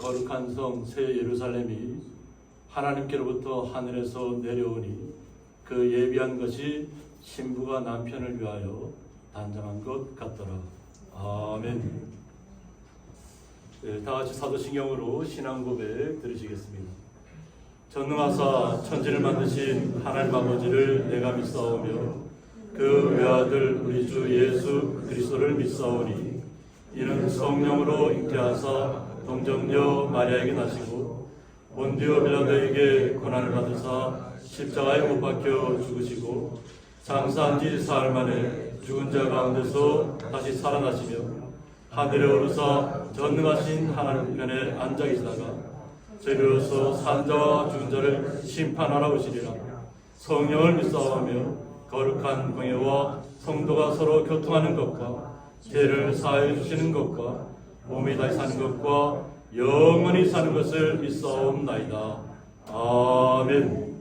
거룩한 성 새 예루살렘이 하나님께로부터 하늘에서 내려오니 그 예비한 것이 신부가 남편을 위하여 단장한 것 같더라. 아멘. 네, 다 같이 사도신경으로 신앙 고백 들으시겠습니다. 전능하사 천지를 만드신 하나님 아버지를 내가 믿사오며 그 외아들 우리 주 예수 그리스도를 믿사오니 이는 성령으로 잉태하사 동정녀 마리아에게 나시고 본디오 빌라도에게 고난을 받으사 십자가에 못 박혀 죽으시고 장사한 지 사흘 만에 죽은 자 가운데서 다시 살아나시며 하늘에 오르사 전능하신 하나님 편에 앉아 계시다가 저리로서 산자와 죽은 자를 심판하러 오시리라. 성령을 믿사오며 거룩한 공예와 성도가 서로 교통하는 것과 죄를 사하여 주시는 것과 몸이 다시 사는 것과 영원히 사는 것을 믿사옵나이다. 아멘.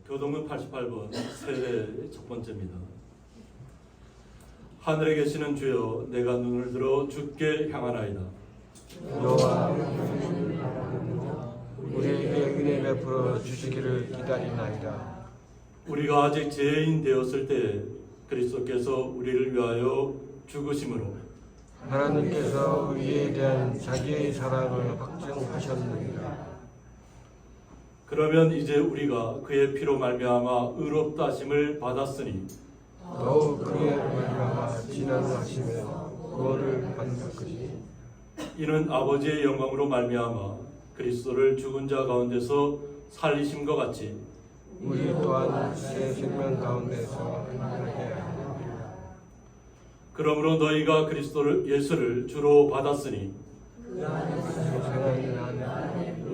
교동문 88번 세례 첫 번째입니다. 하늘에 계시는 주여, 내가 눈을 들어 주께 향하나이다. 여호와 우리에게 은혜 베풀어 주시기를 기다리나이다. 우리가 아직 죄인 되었을 때 그리스도께서 우리를 위하여 죽으심으로 하나님께서 우리에 대한 자기의 사랑을 확증하셨느니라. 그러면 이제 우리가 그의 피로 말미암아 의롭다 하심을 받았으니 더욱 그의 말미암아 진노하시며 구원을 받는 것이니 이는 아버지의 영광으로 말미암아 그리스도를 죽은 자 가운데서 살리심과 같이 우리 또한 새 생명 가운데서 행하게 하리라. 그러므로 너희가 그리스도 예수를 주로 받았으니 세상에 나는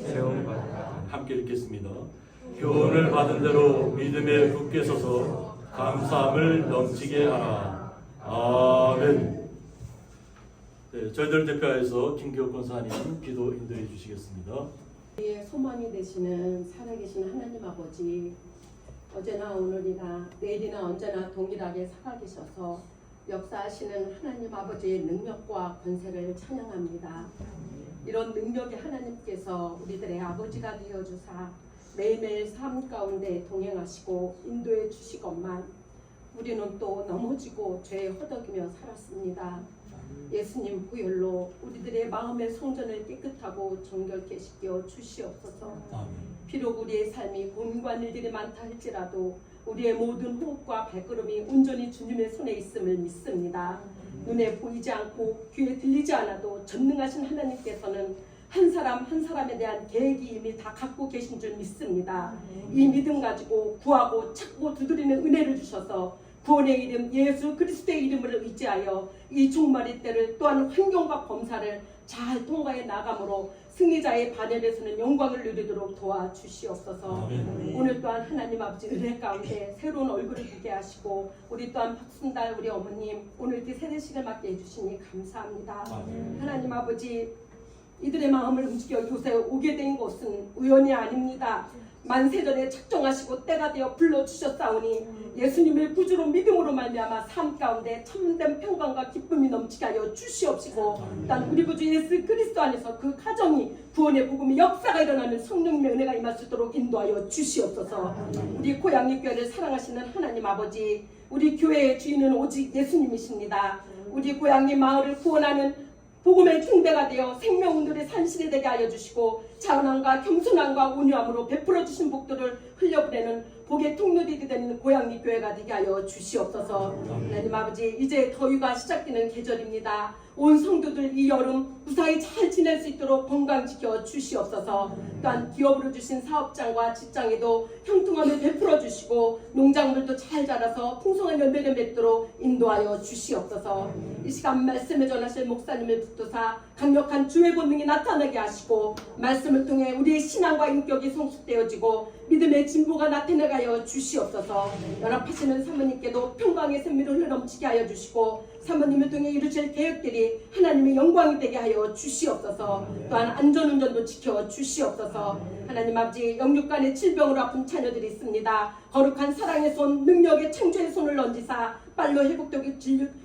세움 받으라. 함께 읽겠습니다. 교훈을 받은 대로 믿음에 굳게 서서 감사함을 넘치게 하라. 아멘. 네, 저희들 대표하여서 김기옥 권사님 기도 인도해 주시겠습니다. 우리의 소망이 되시는 살아계신 하나님 아버지, 어제나 오늘이나 내일이나 언제나 동일하게 살아계셔서 역사하시는 하나님 아버지의 능력과 권세를 찬양합니다. 이런 능력의 하나님께서 우리들의 아버지가 되어주사 매일매일 삶 가운데 동행하시고 인도해 주시건만 우리는 또 넘어지고 죄에 허덕이며 살았습니다. 예수님 보혈로 우리들의 마음의 성전을 깨끗하고 정결케 시켜 주시옵소서. 비록 우리의 삶이 고민과 일들이 많다 할지라도 우리의 모든 호흡과 발걸음이 온전히 주님의 손에 있음을 믿습니다. 눈에 보이지 않고 귀에 들리지 않아도 전능하신 하나님께서는 한 사람 한 사람에 대한 계획이 이미 다 갖고 계신 줄 믿습니다. 이 믿음 가지고 구하고 찾고 두드리는 은혜를 주셔서 구원의 이름 예수 그리스도의 이름을 의지하여 이 종말의 때를 또한 환경과 범사를 잘 통과해 나감으로 승리자의 반열에 서는 영광을 누리도록 도와주시옵소서. 오늘 또한 하나님 아버지 은혜 가운데 새로운 얼굴을 보게 하시고 우리 또한 박순달 우리 어머님 오늘 이렇게 세례식을 맡게 해주시니 감사합니다. 하나님 아버지 이들의 마음을 움직여 요새 오게 된 것은 우연이 아닙니다. 만세전에 작정하시고 때가 되어 불러주셨사오니 예수님을 구주로 믿음으로 말미암아 삶 가운데 참된 평강과 기쁨이 넘치게 하여 주시옵시고 단 우리 구주 예수 그리스도 안에서 그 가정이 구원의 복음의 역사가 일어나는 성령님의 은혜가 임할 수 있도록 인도하여 주시옵소서. 우리 고향리 교회를 사랑하시는 하나님 아버지, 우리 교회의 주인은 오직 예수님이십니다. 우리 고향리 마을을 구원하는 복음의 중대가 되어 생명들의 산실이 되게 하여 주시고 자원함과 겸손함과 온유함으로 베풀어 주신 복들을 흘려보내는 복의 통로들이 되는 고향리 교회가 되게 하여 주시옵소서. 하나님 아버지, 이제 더위가 시작되는 계절입니다. 온 성도들 이 여름 무사히 잘 지낼 수 있도록 건강 지켜 주시옵소서. 또한 기업으로 주신 사업장과 직장에도 형통함을 베풀어 주시고 농작물도 잘 자라서 풍성한 열매를 맺도록 인도하여 주시옵소서. 이 시간 말씀을 전하실 목사님을 붙드사 강력한 주의 권능이 나타나게 하시고 말씀을 통해 우리의 신앙과 인격이 성숙되어지고 믿음의 진보가 나타나게 하여 주시옵소서. 연합하시는 사모님께도 평강의 샘물을 흘러넘치게 하여 주시고 사모님을 통해 이루실 계획들이 하나님의 영광이 되게 하여 주시옵소서. 또한 안전운전도 지켜 주시옵소서. 하나님 아버지, 영육간의 질병으로 아픈 자녀들이 있습니다. 거룩한 사랑의 손, 능력의 창조의 손을 얹으사 빨로 회복되게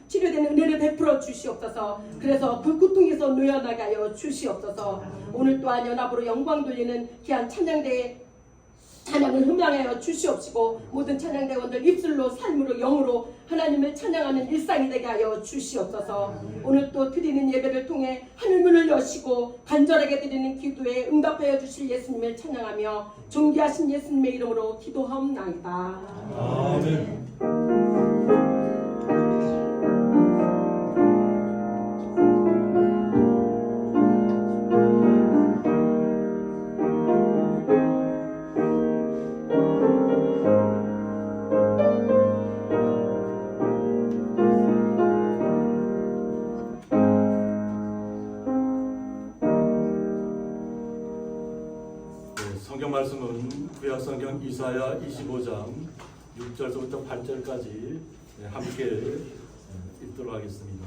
치료되는 은혜를 베풀어 주시옵소서. 그래서 그 고통에서 놓여나게 하여 주시옵소서. 오늘 또한 연합으로 영광 돌리는 귀한 찬양대에 찬양을 흠양하여 주시옵시고 모든 찬양대원들 입술로 삶으로 영으로 하나님을 찬양하는 일상이 되게 하여 주시옵소서. 오늘 또 드리는 예배를 통해 하늘문을 여시고 간절하게 드리는 기도에 응답하여 주실 예수님을 찬양하며 존귀하신 예수님의 이름으로 기도하옵나이다. 아멘. 성경 말씀은 구약성경 이사야 25장 6절부터 8절까지 함께 읽도록 하겠습니다.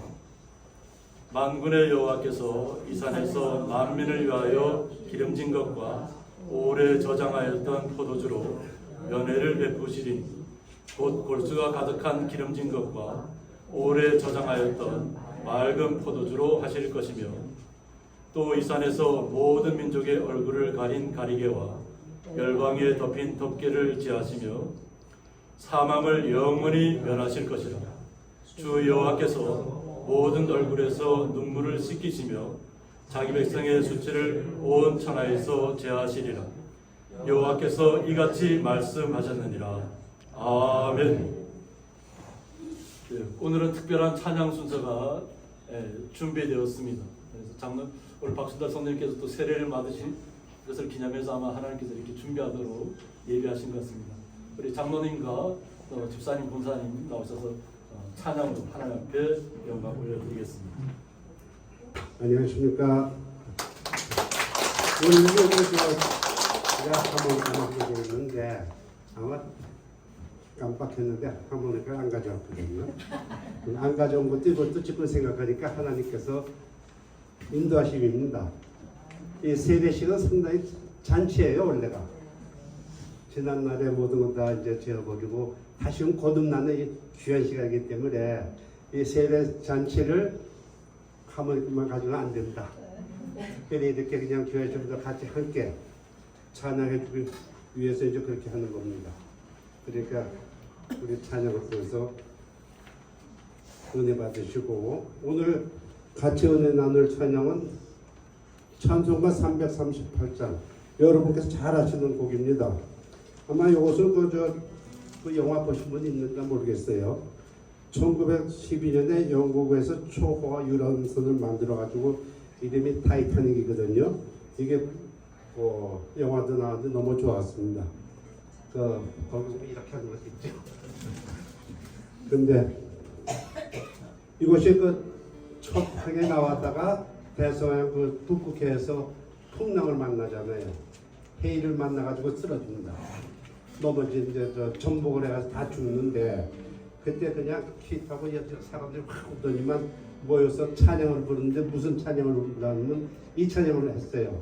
만군의 여호와께서 이 산에서 만민을 위하여 기름진 것과 오래 저장하였던 포도주로 연회를 베푸시리니 곧 골수가 가득한 기름진 것과 오래 저장하였던 맑은 포도주로 하실 것이며 또 이 산에서 모든 민족의 얼굴을 가린 가리개와 열방에 덮인 덮개를 지하시며 사망을 영원히 멸하실 것이라. 주 여호와께서 모든 얼굴에서 눈물을 씻기시며 자기 백성의 수치를 온 천하에서 제하시리라. 여호와께서 이같이 말씀하셨느니라. 아멘. 오늘은 특별한 찬양 순서가 준비되었습니다. 그래서 오늘 박순달 성령님께서 또 세례를 받으신 것을 기념해서 아마 하나님께서 이렇게 준비하도록 예비하신 것 같습니다. 우리 장로님과 또 집사님, 본사님 나오셔서 찬양으로 하나님 앞에 영광 올려드리겠습니다. 안녕하십니까. 오늘 제가 한번 가져왔는데 아마 깜빡했는데 하모니카를 안 가져왔거든요. 안 가져온 것도 이것도 지금 생각하니까 하나님께서 인도하심입니다. 이 세례식은 상당히 잔치예요. 원래가 지난날에 모든 것 다 이제 지어버리고 다시금 거듭나는 귀한 시간이기 때문에 이 세례 잔치를 하모니카만 가지고는 안 된다. 특별히 이렇게 그냥 교회 좀 같이 함께 찬양해주기 위해서 이제 그렇게 하는 겁니다. 그러니까 우리 찬양을 통해서 은혜 받으시고, 오늘 같이 은혜 나눌 찬양은 찬송가 338장, 여러분께서 잘 아시는 곡입니다. 아마 이것을 그 영화 보신 분이 있는가 모르겠어요. 1912년에 영국에서 초호화 유람선을 만들어가지고 이름이 타이타닉이거든요. 이게 영화도 나왔는데 너무 좋았습니다. 거기서 이렇게 하는 것도 있죠. 근데 이것이 첫 항에 나왔다가 대서양 북극해에서 풍랑을 만나잖아요. 해일을 만나가지고 쓰러집니다. 넘어진 이제 전복을 해가지고 다 죽는데 그때 그냥 키 타고 사람들이 확 오더니만 모여서 찬양을 부르는데 무슨 찬양을 부르냐면 이 찬양을 했어요.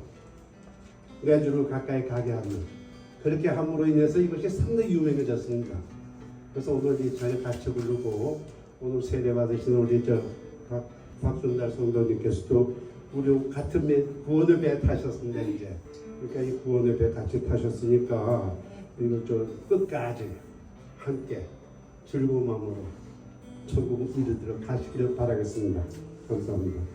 내 주를 가까이 가게 하는. 그렇게 함으로 인해서 이것이 상당히 유명해졌습니다. 그래서 오늘 이 찬양 같이 부르고, 오늘 세례 받으신 우리 박순달 성도님께서도 우리 같은 구원의 배 타셨습니다. 이제 그러니까 이 구원의 배 같이 타셨으니까 이걸 좀 끝까지 함께 즐거운 마음으로 천국을 이루도록 가시기를 바라겠습니다. 감사합니다.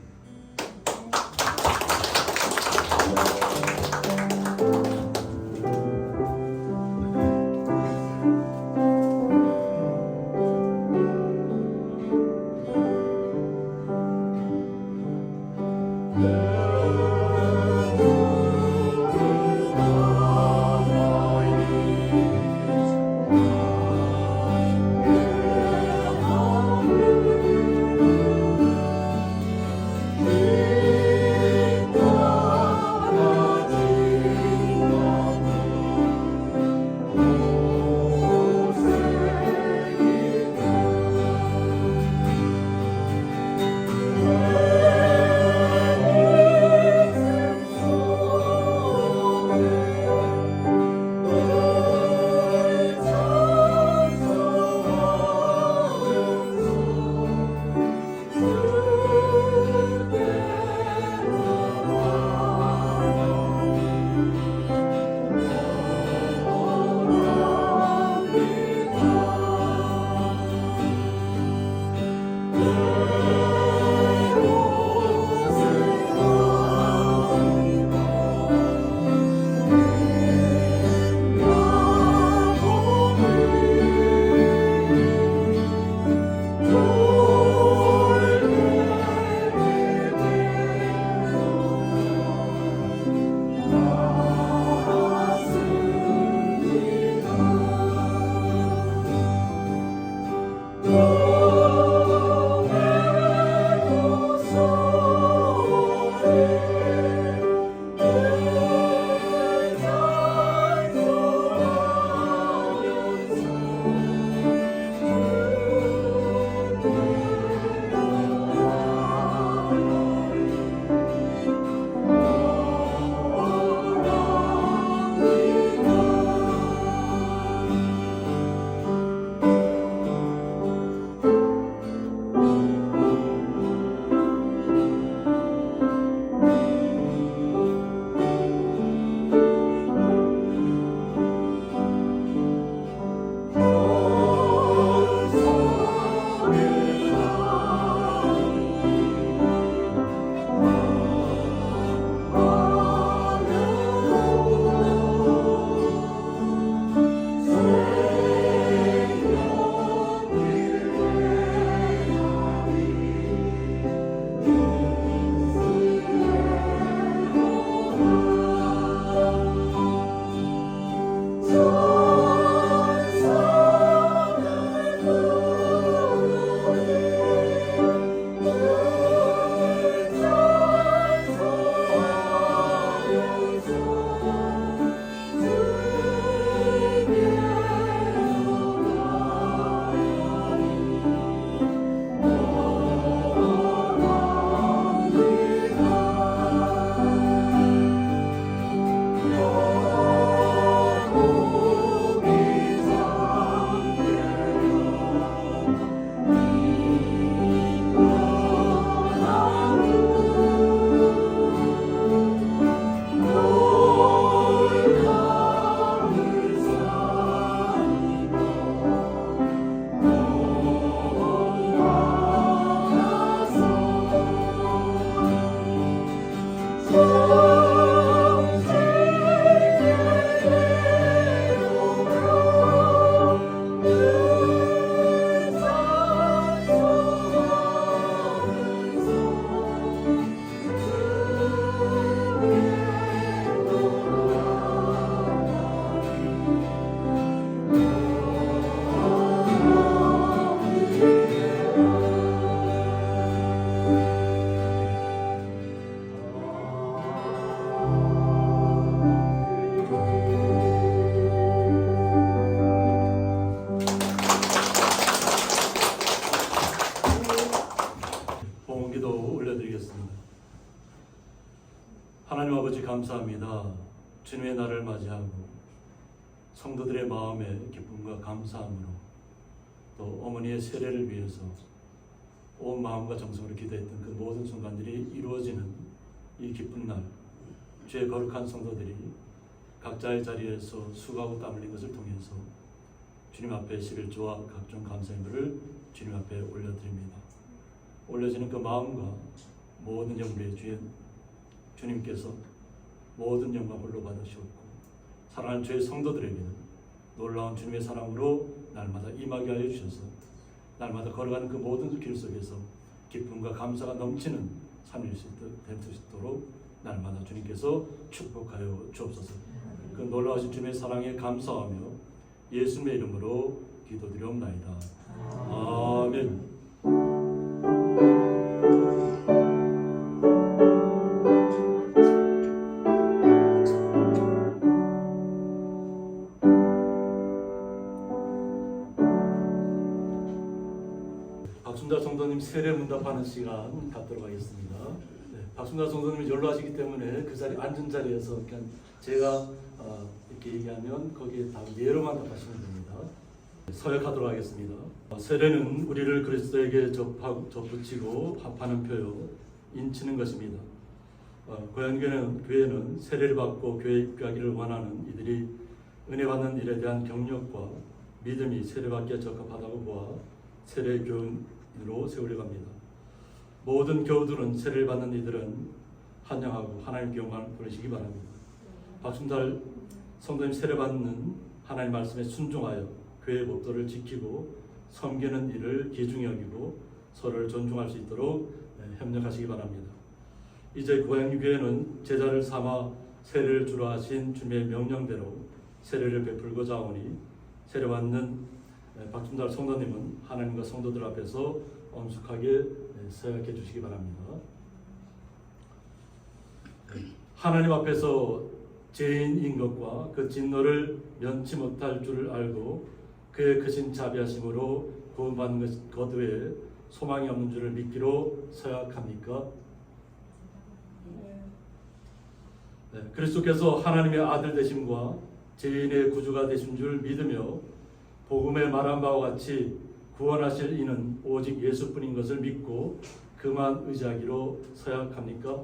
봉기도 올려드리겠습니다. 하나님 아버지 감사합니다. 주님의 날을 맞이하고 성도들의 마음에 기쁨과 감사함으로 또 어머니의 세례를 위해서 온 마음과 정성으로 기도했던 그 모든 순간들이 이루어지는 이 기쁜 날, 주의 거룩한 성도들이 각자의 자리에서 수고하고 땀 흘린 것을 통해서 주님 앞에 11조와 각종 감사의물을 주님 앞에 올려드립니다. 올려지는 그 마음과 모든 영광의 주님께서 모든 영광 홀로 받으시옵고 사랑하는 주의 성도들에게는 놀라운 주님의 사랑으로 날마다 임하게 하여 주셔서 날마다 걸어가는 그 모든 길 속에서 기쁨과 감사가 넘치는 삶일 수 있도록 날마다 주님께서 축복하여 주옵소서. 그 놀라우신 주님의 사랑에 감사하며 예수님의 이름으로 기도드리옵나이다. 아멘. 박순자 성도님 세례 문답하는 시간 갖도록 하겠습니다. 네, 박순자 성도님이 연로하시기 때문에 그 자리 앉은 자리에서 그냥 제가 이렇게 얘기하면 거기에 다 예로만 답하시면 됩니다. 서약하도록 하겠습니다. 세례는 우리를 그리스도에게 접붙이고 합하는 표요 인치는 것입니다. 고향교회는 세례를 받고 교회에 입교하기를 원하는 이들이 은혜 받는 일에 대한 경력과 믿음이 세례받기에 적합하다고 보아 세례 교훈으로 세우려고 합니다. 모든 교우들은 세례를 받는 이들은 환영하고 하나님께 영광을 돌리시기 바랍니다. 박순달 성도님 세례 받는 하나님 말씀에 순종하여 교회의 법도를 지키고 섬기는 일을 귀중히 여기고 서로를 존중할 수 있도록 협력하시기 바랍니다. 이제 고향교회는 제자를 삼아 세례를 주로 하신 주님의 명령대로 세례를 베풀고자 하오니 세례받는 박순달 성도님은 하나님과 성도들 앞에서 엄숙하게 서약해 주시기 바랍니다. 하나님 앞에서 죄인인 것과 그 진노를 면치 못할 줄을 알고 그의 크신 자비하심으로 구원받는 것 외에 소망이 없는 줄을 믿기로 서약합니까? 네, 그리스도께서 하나님의 아들 되심과 죄인의 구주가 되신 줄 믿으며 복음에 말한 바와 같이 구원하실 이는 오직 예수뿐인 것을 믿고 그만 의지하기로 서약합니까?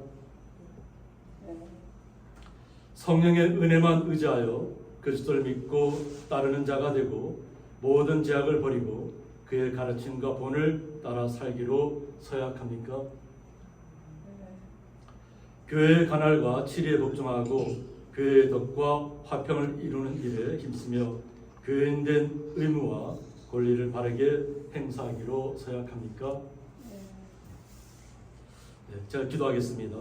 성령의 은혜만 의지하여 그리스도를 믿고 따르는 자가 되고 모든 제약을 버리고 그의 가르침과 본을 따라 살기로 서약합니까? 교회의 간할과 치리에 복종하고 교회의 덕과 화평을 이루는 일에 힘쓰며 교인된 의무와 권리를 바르게 행사하기로 서약합니까? 네, 제가 기도하겠습니다.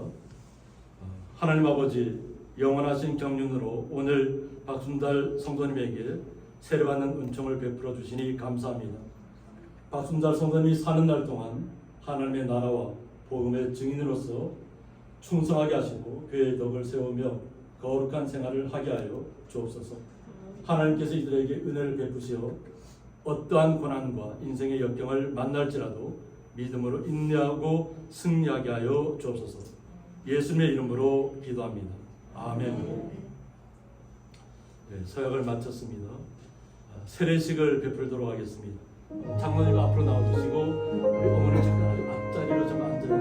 하나님 아버지, 영원하신 경륜으로 오늘 박순달 성도님에게 세례받는 은총을 베풀어 주시니 감사합니다. 박순달 성도님이 사는 날 동안 하나님의 나라와 복음의 증인으로서 충성하게 하시고 교회의 덕을 세우며 거룩한 생활을 하게 하여 주옵소서. 하나님께서 이들에게 은혜를 베푸시어 어떠한 고난과 인생의 역경을 만날지라도 믿음으로 인내하고 승리하게 하여 주옵소서. 예수님의 이름으로 기도합니다. 아멘. 네, 서약을 마쳤습니다. 세례식을 베풀도록 하겠습니다. 장로님 앞으로 나와주시고 우리 어머니 잠깐 앞자리로 좀 앉아주십시오.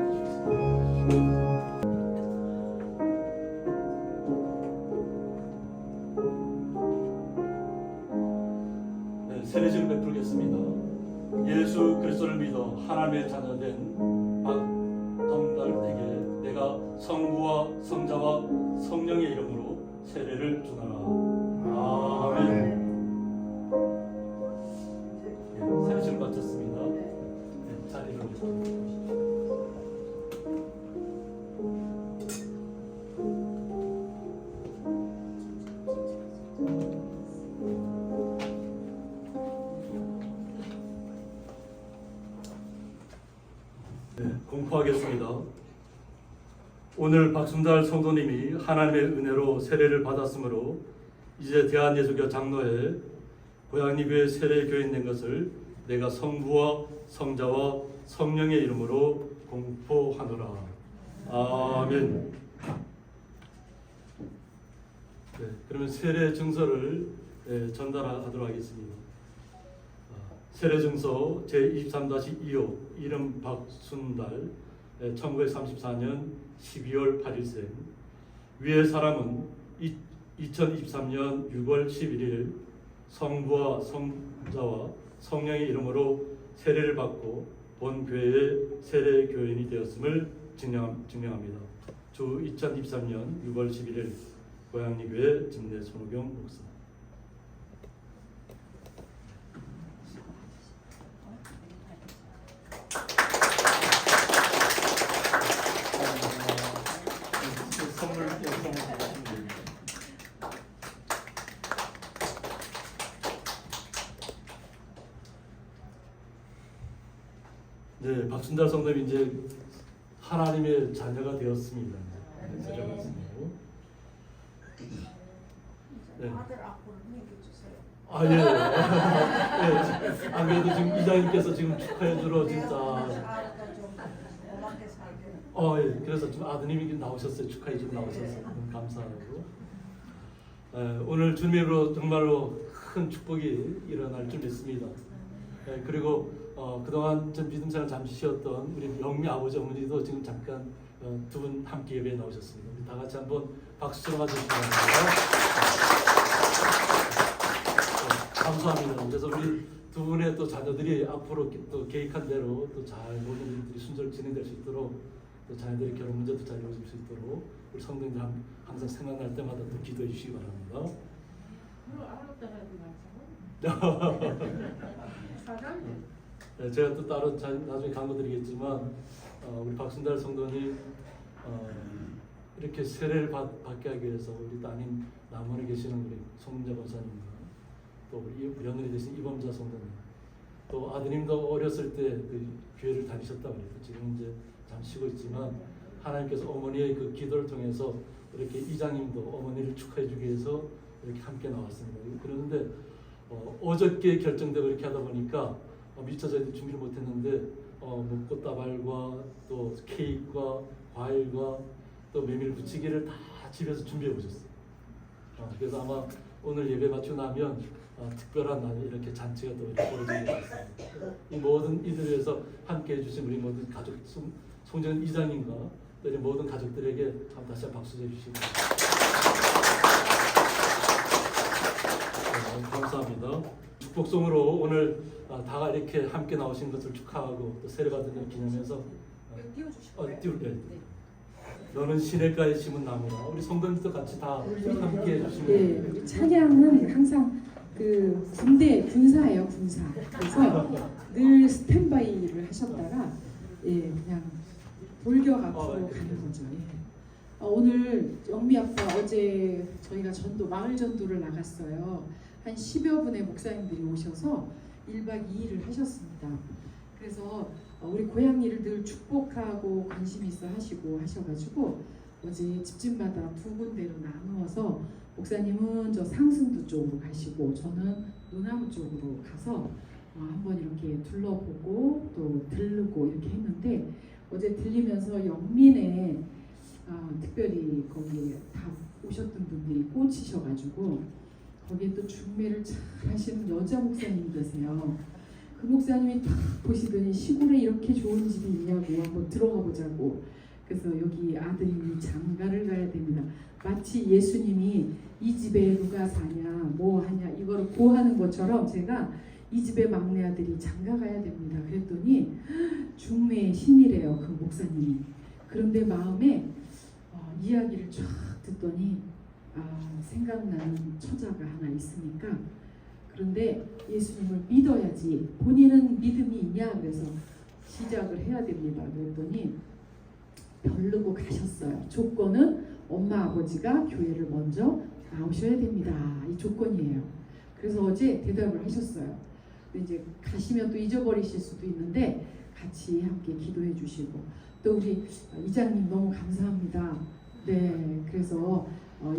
세례식을 베풀겠습니다. 예수 그리스도를 믿어 하나님의 자녀된 박성달에게 내가 성부와 성자와 성령의 이름으로 세례를 주노라. 아멘. 네, 세례식을 마쳤습니다. 네, 자리로 주십시오. 네, 공포하겠습니다. 오늘 박순달 성도님이 하나님의 은혜로 세례를 받았으므로 이제 대한예수교 장로회 고양리교회 세례교인 된 것을 내가 성부와 성자와 성령의 이름으로 공포하노라. 아멘. 네, 그러면 세례 증서를 전달하도록 하겠습니다. 세례 증서 제23-2호 이름 박순달 1934년 12월 8일생 위의 사람은 2023년 6월 11일 성부와 성자와 성령의 이름으로 세례를 받고 본 교회의 세례 교인이 되었음을 증명합니다. 주 2023년 6월 11일 고양리교회 진례 손우경 목사. 네, 박순달 성도님 이제 하나님의 자녀가 되었습니다. 네. 아들 앞으로 넘겨주세요. 아 예. 예. 안 그래도 지금 이장님께서 지금 축하해 주러 진짜. 아들가 좀 고맙게 살게. 예. 그래서 좀 아드님이 나오셨어요. 축하해 주러 나오셨어요. 너무 감사하고. 오늘 주님으로 정말로 큰 축복이 일어날 줄 믿습니다. 그리고 그동안 좀 믿음 생활 잠시 쉬었던 우리 영미 아버지 어머니도 지금 잠깐 두 분 함께 예배에 나오셨습니다. 우리 다 같이 한번 박수 좀 맞으시기 바랍니다. 감사합니다. 그래서 우리 두 분의 또 자녀들이 앞으로 또 계획한 대로 또 잘 모든 일들이 순조롭게 진행될 수 있도록 또 자녀들의 결혼 문제도 잘 이루어질 수 있도록 우리 성도님들 항상 생각날 때마다 또 기도해 주시기 바랍니다. 네, 제가 또 따로 나중에 강조 드리겠지만 우리 박순달 성도님 이렇게 세례를 받게 하기 위해서 우리 따님 남원에 계시는 우리 송민자 권사님과 또 우리 며느리 되신 이범자 성도님 또 아드님도 어렸을 때 그 교회를 다니셨다고 그래요. 지금 이제 잠시 쉬고 있지만 하나님께서 어머니의 그 기도를 통해서 이렇게 이장님도 어머니를 축하해 주기 위해서 이렇게 함께 나왔습니다. 그런데 어저께 결정되고 이렇게 하다 보니까 미처 저희도 준비를 못했는데 뭐 꽃다발과 또 케이크와 과일과 또 메밀 부치기를 다 집에서 준비해 오셨어요. 그래서 아마 오늘 예배 마치고 나면 특별한 날 이렇게 잔치가 또 이렇게 벌어지게 됐습니다. 이 모든 이들을 위해서 함께 해주신 우리 모든 가족 송정 이장님과 또 이제 모든 가족들에게 다시 한번 박수 해주시기 바랍니다. 감사합니다. 축복송으로 오늘 다가 이렇게 함께 나오신 것을 축하하고 또 세례받은 걸 기념해서 띄울게요. 너는 시냇가에 심은 나무다. 우리 성도님도 같이 다 함께 해주시면 돼요. 네, 찬양은 항상 그 군대 군사예요, 군사. 그래서 늘 스탠바이를 하셨다가 그냥 돌격 앞으로 가는 거죠. 오늘 영미 아빠 어제 저희가 전도 마을 전도를 나갔어요. 한 10여 분의 목사님들이 오셔서 1박 2일을 하셨습니다. 그래서 우리 고양이를 늘 축복하고 관심 있어 하시고 하셔가지고 어제 집집마다 두 군데로 나누어서 목사님은 저 상승도 쪽으로 가시고 저는 노나무 쪽으로 가서 한번 이렇게 둘러보고 또 들르고 이렇게 했는데 어제 들리면서 영민에 특별히 거기에 다 오셨던 분들이 꽂히셔가지고 거기에 또 중매를 잘 하시는 여자 목사님이 계세요. 그 목사님이 딱 보시더니 시골에 이렇게 좋은 집이 있냐고 한번 들어가 보자고. 그래서 여기 아드님이 장가를 가야 됩니다. 마치 예수님이 이 집에 누가 사냐 뭐 하냐 이거를 고하는 것처럼 제가 이 집의 막내 아들이 장가 가야 됩니다. 그랬더니 중매의 신이래요. 그 목사님이. 그런데 마음에 이야기를 쫙 듣더니 생각나는 처자가 하나 있으니까 그런데 예수님을 믿어야지 본인은 믿음이 있냐 그래서 시작을 해야 됩니다. 그랬더니 별르고 가셨어요. 조건은 엄마 아버지가 교회를 먼저 나오셔야 됩니다. 이 조건이에요. 그래서 어제 대답을 하셨어요. 근데 이제 가시면 또 잊어버리실 수도 있는데 같이 함께 기도해 주시고 또 우리 이장님 너무 감사합니다. 네, 그래서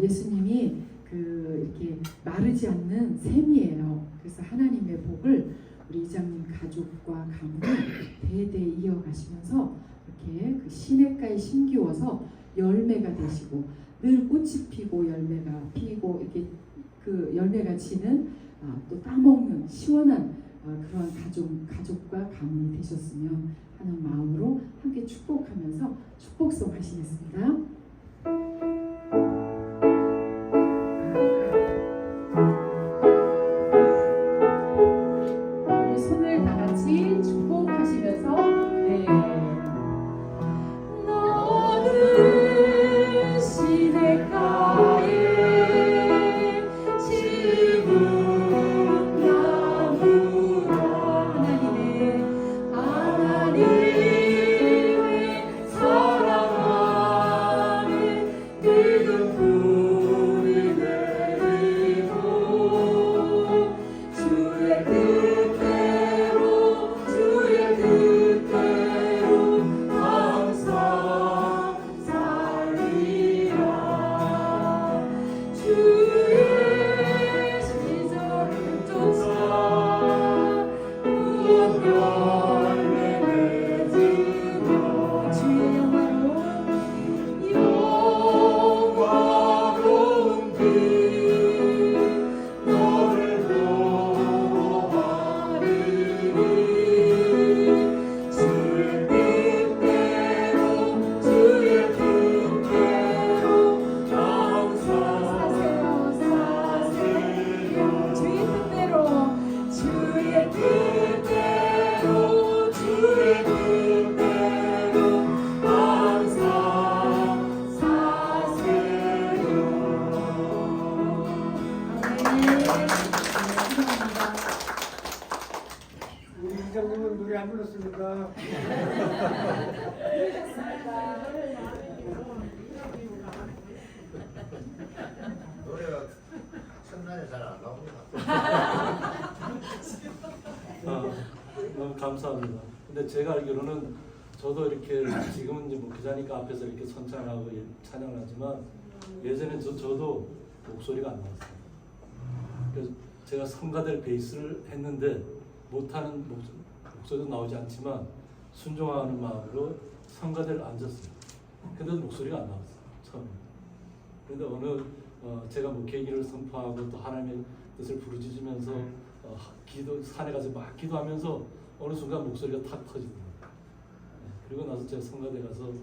예수님이 이렇게 마르지 않는 샘이에요. 그래서 하나님의 복을 우리 이장님 가족과 가문을 대대 이어가시면서 이렇게 그 시냇가에 심기워서 열매가 되시고 늘 꽃이 피고 열매가 피고 이렇게 그 열매가 지는 또 따먹는 시원한 그런 가족과 가문이 되셨으면 하는 마음으로 함께 축복하면서 축복송 하시겠습니다. 우리 손을 다 같이 축복하시면서 너는 시냇가에 지은 나무라 하나님의 사랑하는 늙은 풀이 내리고 주의 뜻대로 항상 살리라. 주의 시절을 쫓아 무엇 열매 맺으며 주의 영화로운 빛 너를 보아리니 주의 뜻대로 항상 사세요. 주의 뜻대로 항상 사세요. 우리 이장님은 노래 안 불렀습니까? 노래가 첫날에 잘 안 나옵니다. 너무 감사합니다. 근데 제가 알기로는 저도 이렇게 지금은 이제 목회자니까 앞에서 이렇게 선창하고 찬양을 하지만 예전에 저도 목소리가 안 나왔어요. 그래서 제가 성가될 베이스를 했는데 못하는 목소리도 나오지 않지만 순종하는 마음으로 성가대를 앉았어요. 근데 목소리가 안 나왔어요. 처음에. 그런데 어느 제가 목회기를 선포하고 또 하나님의 뜻을 부르짖으면서 산에 가서 막 기도하면서 어느 순간 목소리가 탁 터지더라고요. 그리고 나서 제가 성가대 가서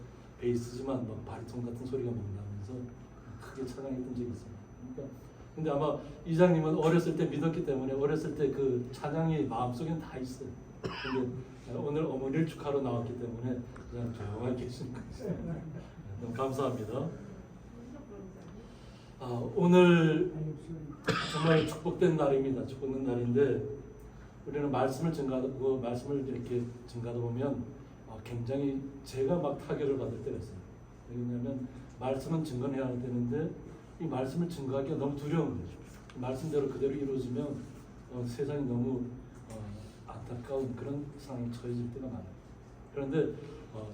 베이스지만 막 바리톤 같은 소리가 막 나면서 크게 찬양했던 적이 있습니다. 그러니까 근데 아마 이장님은 어렸을 때 믿었기 때문에 어렸을 때 그 찬양이 마음속엔 다 있어요. 근데 오늘 어머니를 축하러 나왔기 때문에 그냥 조용하게 계시는 거예요. 너무 감사합니다. 오늘 정말 축복된 날입니다. 축복된 날인데 우리는 말씀을 증가하고 말씀을 이렇게 증가하다 보면 굉장히 제가 막 타격을 받을 때가 있어요. 왜냐하면 말씀은 증거해야 되는데 이 말씀을 증거하기가 너무 두려운 거죠. 말씀대로 그대로 이루어지면 세상이 너무 안타까운 그런 상황에 처해질 때가 많아요. 그런데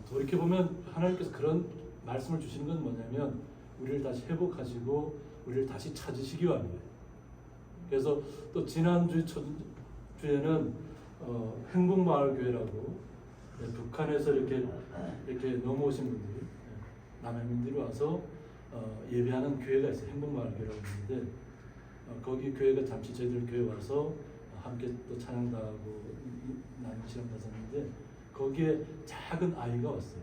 돌이켜보면 하나님께서 그런 말씀을 주시는 건 뭐냐면 우리를 다시 회복하시고 우리를 다시 찾으시기 위함이에요. 그래서 또 지난주 주에는 행복마을교회라고 북한에서 이렇게 넘어오신 분들이 남해민들이 와서 예배하는 교회가 있어요. 행복마을교회라고 있는데 거기 교회가 잠시 저희들 교회 와서 함께 또 찬양도 하고 나눈 시간 가졌는데 거기에 작은 아이가 왔어요.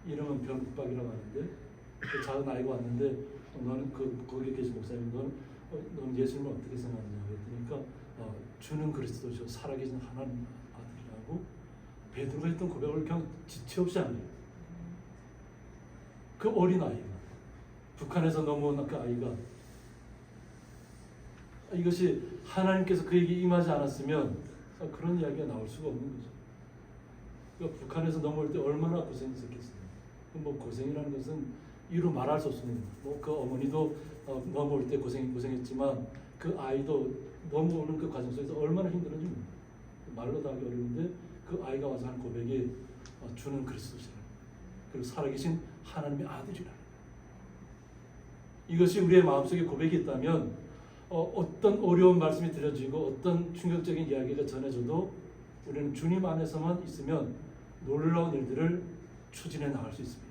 이름은 병국박이라고 하는데 그 작은 아이가 왔는데 너는 거기에 계신 목사님 너는 예수님을 어떻게 생각하냐 그랬더니까 주는 그리스도시요 살아계신 하나님 아들이라고 베드로가 했던 고백을 그냥 지체 없이 합니다. 그 어린 아이가 북한에서 넘어온 그 아이가 이것이 하나님께서 그에게 임하지 않았으면 그런 이야기가 나올 수가 없는 거죠. 그러니까 북한에서 넘어올 때 얼마나 고생했었겠어요. 뭐 고생이라는 것은 이루 말할 수 없습니다. 뭐 그 어머니도 넘어올 때 고생했지만 그 아이도 넘어오는 그 과정 속에서 얼마나 힘들었는지 말로도 하기 어려운데 그 아이가 와서 한 고백이 주는 그리스도시라 그리고 살아계신 하나님의 아들이라. 이것이 우리의 마음속에 고백이 있다면 어떤 어려운 말씀이 들려지고 어떤 충격적인 이야기가 전해져도 우리는 주님 안에서만 있으면 놀라운 일들을 추진해 나갈 수 있습니다.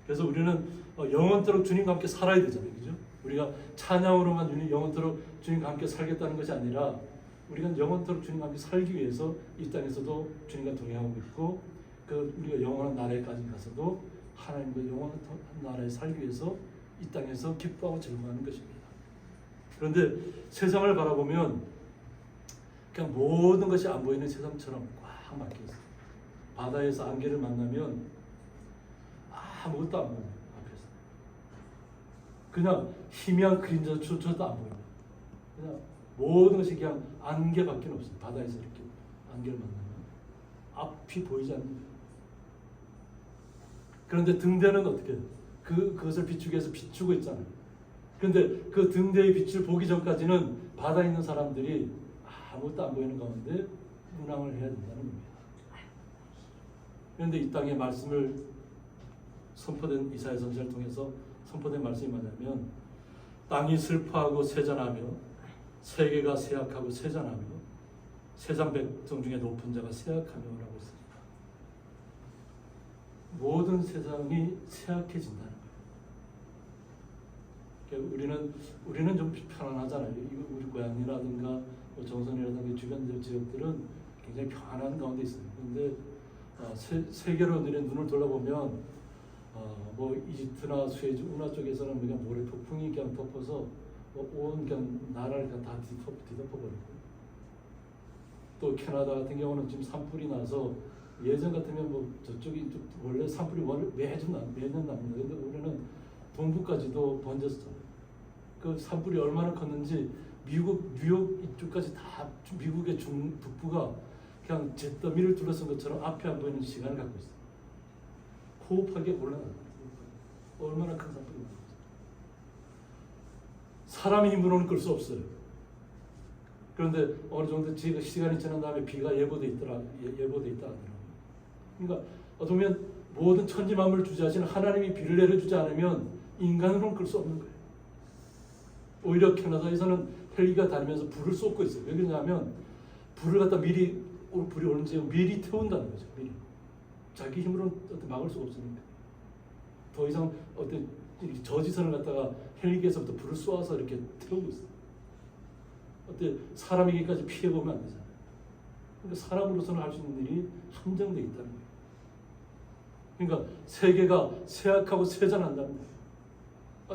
그래서 우리는 영원토록 주님과 함께 살아야 되잖아요. 그죠? 우리가 찬양으로만 영원토록 주님과 함께 살겠다는 것이 아니라 우리가 영원토록 주님과 함께 살기 위해서 이 땅에서도 주님과 동행하고 있고 우리가 영원한 나라에까지 가서도 하나님과 영원한 나라에 살기 위해서 이 땅에서 기뻐하고 즐거워하는 것입니다. 그런데 세상을 바라보면 그냥 모든 것이 안 보이는 세상처럼 꽉 막혀 있어요. 바다에서 안개를 만나면 아무것도 안 보여요. 앞에서 그냥 희미한 그림자조차도 안 보여요. 그냥 모든 것이 그냥 안개밖에 없어요. 바다에서 이렇게 안개를 만나면 앞이 보이지 않는 거예요. 그런데 등대는 어떻게 해요? 그것을 비추기 위해서 비추고 있잖아요. 그런데 그 등대의 빛을 보기 전까지는 바다에 있는 사람들이 아무것도 안 보이는 가운데 문항을 해야 된다는 겁니다. 그런데 이 땅의 말씀을 선포된 이사야 선지자를 통해서 선포된 말씀이 뭐냐면 땅이 슬퍼하고 세잔하며 세계가 쇠약하고 세잔하며 세상 백성 중에 높은 자가 쇠약하며라고 했습니다. 모든 세상이 쇠약해진다는 거예요. 우리는 좀 편안하잖아요. 우리 고향이라든가 정선이라든가 주변 지역들은 굉장히 편안한 가운데 있어요. 그런데 세계로 눈을 돌아보면 뭐 이집트나 수에즈 운하 쪽에서는 그냥 모래 폭풍이 그냥 덮어서 온 그냥 나라를 다 뒤덮어버리고 또 캐나다 같은 경우는 지금 산불이 나서 예전 같으면 뭐 저쪽이 원래 산불이 매년 납니다. 근데 우리는 동부까지도 번졌어요. 그 산불이 얼마나 컸는지 미국 뉴욕 이쪽까지 다 미국의 북부가 그냥 잿더미를 둘러싼 것처럼 앞에 안 보이는 시간을 갖고 있어요. 호흡하기가 곤란해요. 얼마나 큰 산불이 나는지. 사람의 힘으로는 끌 수 없어요. 그런데 어느 정도 시간이 지난 다음에 비가 예보돼 있다 하더라고요. 그러니까 어떻게 보면 모든 천지 만물을 주재하시는 하나님이 비를 내려주지 않으면 인간으로는 끌 수 없는 거예요. 오히려 캐나다에서는 헬기가 다니면서 불을 쏟고 있어요. 왜 그러냐면 불을 갖다 불이 오는지 미리 태운다는 거죠. 미리. 자기 힘으로는 막을 수가 없으니까. 더 이상 저지선을 갖다가 헬기에서부터 불을 쏘아서 이렇게 태우고 있어요. 사람에게까지 피해보면 안 되잖아요. 그러니까 사람으로서는 할 수 있는 일이 한정되어 있다는 거예요. 그러니까 세계가 쇠약하고 쇠잔한다는 거예요.